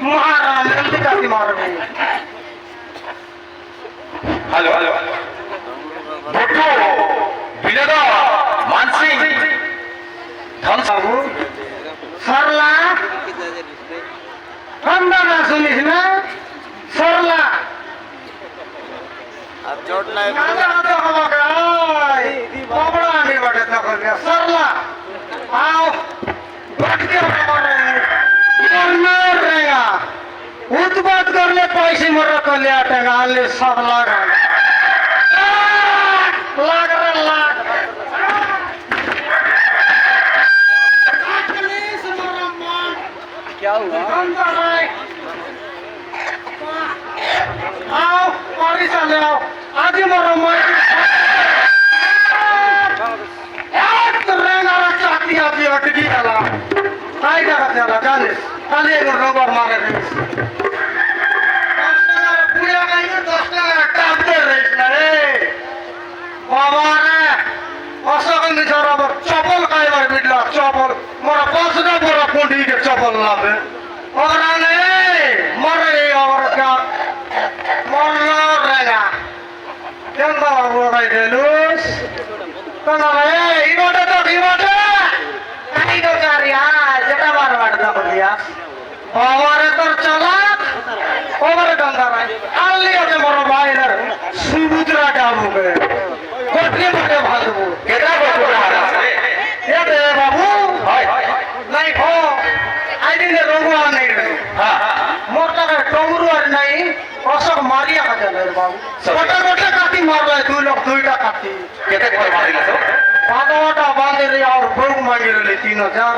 মারা এমনি কাটি মারবে। হ্যালো ভট্টু বিনোদা মানসিং বাবু সরলা ঠান্ডা না শুনিস না সরলা সরলা आओ बैठ के रहेगा उत्पाद कर ले पैसे मर कर ले आटेगा ले सब लाग लाग रहा लाग क्या हुआ आओ पानी चले आओ आगे मरो मैं चाहती अटकी चला काय का चला जाने खाली एक रबर मारे रे 10 টাকা পুরা গাইয়ে 10 টাকা কাটতে রইছ না রে বাবা রে অসগন্ধি চরব চপল খাইবার বিডলা চপল মোরা 5 টাকা বড় কোন্ডি के চপল লাবে ওরা নে মরে और का মরনা রেগা কেন বাবু গাই দেলুস কোনা রে ইমোটা তো ইমোটা কাই তো কারিয়া যেটা বারবার দাও দিয়া ওরে তোর চালাক ওরে গঙ্গা ভাই আল্লি আছে বড় ভাইদের সুবুদ্রা ডাবুকে কোটলি মতে ভালবো কেটা বড় আছে এ দে বাবু হয় নাই হো আইদিনে রঙুয়া নাই রে হ্যাঁ মোর টাকা টমরু আর নাই অসক মারিয়া কাটে রে বাবু গোটা গোটা কাটি মারলে দুই লোক দুইটা কাটি কেটা করে মারিলা তো बादोटा बांधे रही और बहु मांगे रही 3000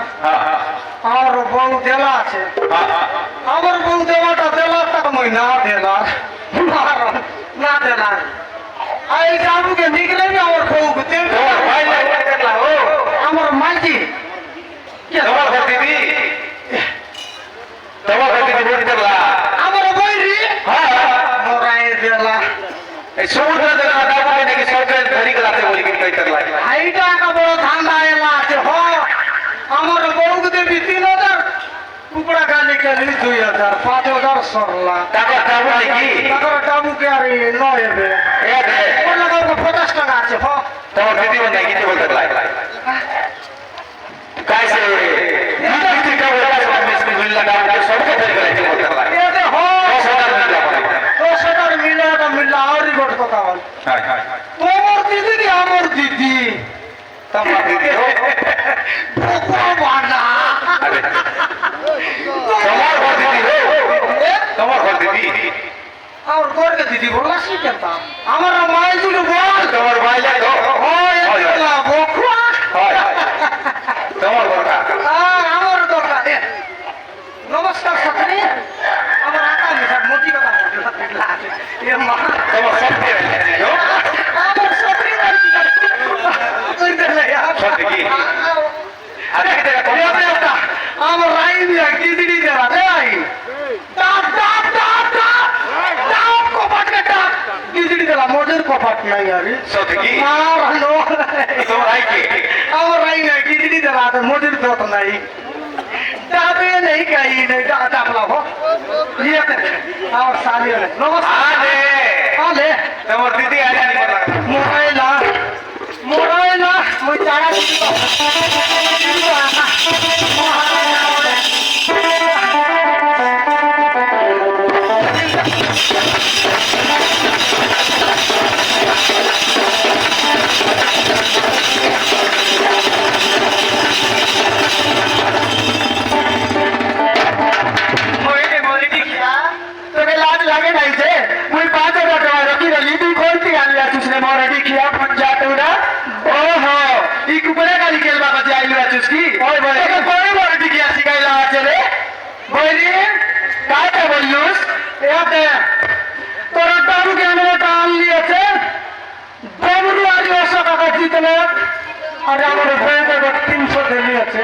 और बहु देला छे और बहु देवाटा देला तक महीना देला ना देला आई जाबू के निकले भी और बहु के दे भाई ले करला हो हमर मालजी के दवा करती थी वोट करला हमर बैरी हां मोराए देला ए समुद्र देला दाबू के नहीं सरकार धरी कराते बोली के कई करला आईटा का बड़ा धांधा एला छे हो हमर बहु के देवी 3000 टुकड़ा गाली के लिए 2000 5000 सरला টাকা দাবু নাকি টাকা টাবু কে আরে নয় হবে এ দে ওলা কো 50 টাকা আছে হ তোমার দিদি বন্ধা কি বলতে লাগলা कैसे नीति का बोला सब में मिलना दाबू के सबके धरी कराते बोलते लागला এ দে হ 10,000 मिलला 10,000 मिला और रिपोर्ट কথা বল हां हां তোমার দিদি দি আমার দিদি তোমার দিদি हो ও বানা अरे তোমার ঘর দিদি हो তোমার ঘর দিদি और गोर के दीदी बोला सी केता আমার মাই দিদি বল তোমার ভাই লাগো হয় এলা বকরা হয় তোমার ঘরটা আমার দরকার নমস্কার সখী আমার আকা মিছা মোটি কথা বললা এ মা তোমার সত্যি हो আমার সখী তুই দেলে সত্যি কি আরে এটা কোন আমার রাই দিয়া কি দিদি দেলা দেই টাপ টাপ টাপ টাপ টাপ কপাট কাটা কি দিদি দেলা মোদের কপাট নাই আরে সত্যি কি আর নো তোমার ভাই কি আমার রাই না কি দিদি দেলা মোদের দত নাই টাপে नहीं कहीं नहीं टाप लाओ ये और साली ने नमस्कार আরে আলে তোমার দিদি আরে আনি লাগলা মোরাইলা মই চারা তোকে লাজ লাগে নাই যে মুই 5000 টাকা রাখি রলি তুই কোনটি আনিয়া তুসনে মরেডি কিয়া পঞ্জাটুরা ওহো ই কুপরে গালি কেলবা কাছে আইলু আছিস কি ওই বলে তোকে কোন মরেডি কিয়া শিখাইলা আছে রে বইরি কাটা বললুস এতে তোরা দারু কে আমরা টান লিয়েছে দমরু আজ 100 টাকা জিতলে আর আমার ভয়ে 300 দিয়েছে